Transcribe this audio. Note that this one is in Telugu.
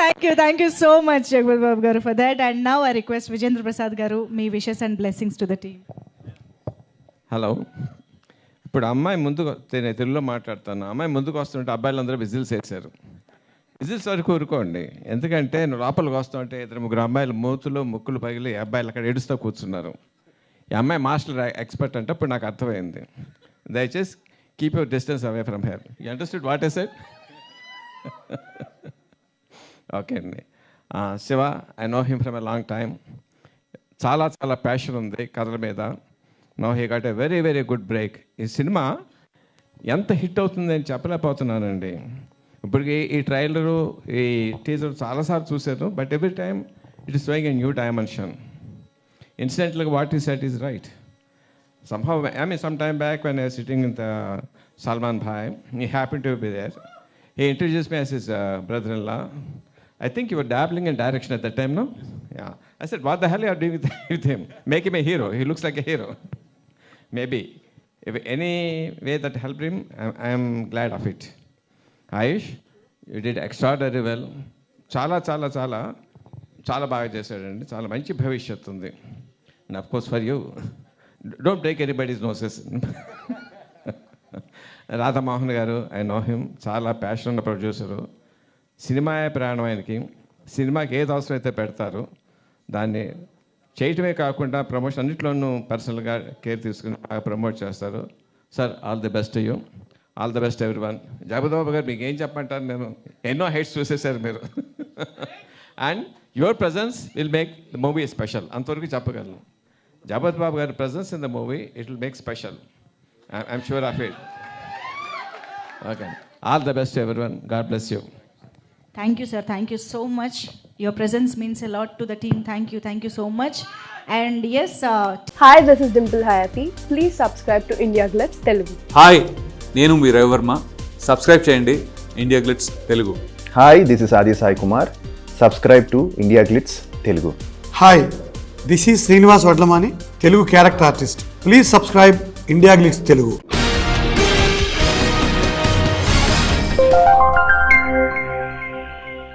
Thank you so much, Jagpat Babu garu, for that. And now I request Vijendra Prasad garu, me wishes and blessings to the team. Hello, ఇప్పుడు అమ్మాయి ముందుకు తెలుగులో మాట్లాడుతాను. అమ్మాయి ముందుకు వస్తుంటే అబ్బాయిలందరూ విజిల్స్ వేసారు. విజిల్స్ వరకు ఊరుకోండి, ఎందుకంటే నువ్వు లోపలికి వస్తుంటే 2-3 అమ్మాయిలు మూతులు ముక్కులు పగిలి అబ్బాయిలు అక్కడ ఏడుస్తూ కూర్చున్నారు. ఈ అమ్మాయి మాస్టర్ ఎక్స్పర్ట్ అంటే ఇప్పుడు నాకు అర్థమైంది. దయచేసి keep your distance away from her. You understood what I said? Okay అండి. Shiva, I know him from a long time. చాలా చాలా ప్యాషన్ ఉంది కథల మీద. No he got a very very good break. ఈ సినిమా ఎంత హిట్ అవుతుంది అని చెప్పలేకపోతున్నానండి. ఇప్పటికి ఈ ట్రైలరు, ఈ టీజర్ చాలాసార్లు చూశాను, but every time it is showing a new dimension. ఇన్సిడెంట్గా what is set is right. Somehow, I mean, some time back when I was sitting in the Salman Bhai, he happened to be there. He introduced me as his brother-in-law. I think you were dabbling in direction at that time, no? Yeah. I said, what the hell are you doing with him? Make him a hero. He looks like a hero. Maybe. If any way that helped him, I am glad of it. Ayush, you did extraordinary well. చాలా చాలా చాలా చాలా బాగా చేశాడండి. చాలా మంచి భవిష్యత్తు ఉంది. And of course for you, don't break anybody's noses. Radha Mohan గారు, ఐ నో హిమ్, చాలా ప్యాషన్ ఉన్న ప్రొడ్యూసరు. సినిమా ప్రాణం ఆయనకి. సినిమాకి ఏది అవసరమైతే పెడతారు, దాన్ని చేయటమే కాకుండా ప్రమోషన్ అన్నింటిలోనూ పర్సనల్గా కేర్ తీసుకుని బాగా ప్రమోట్ చేస్తారు. Sir, all the best you. All the best everyone. Jagapathi Babu garu, మీకు ఏం చెప్పంటారు? నేను ఎన్నో హైట్స్ చూసేసారు మీరు. And your presence will make the movie special. అంతవరకు చెప్పగలను. Jagpat Babu garu presence in the movie, it will make special. I'm sure of it. Okay. All the best to everyone. God bless you. Thank you, sir. Thank you so much. Your presence means a lot to the team. Thank you so much. And yes, Hi, this is Dimple Hayati. Please subscribe to India Glitz Telugu. Hi, నేను మీ రవివర్మ. సబ్స్క్రైబ్ చేయండి India Glitz Telugu. Hi, this is Adi Sai Kumar. Subscribe to India Glitz Telugu. Hi, this is Srinivas Vadlamani, Telugu character artist. Please subscribe India Glitz Telugu.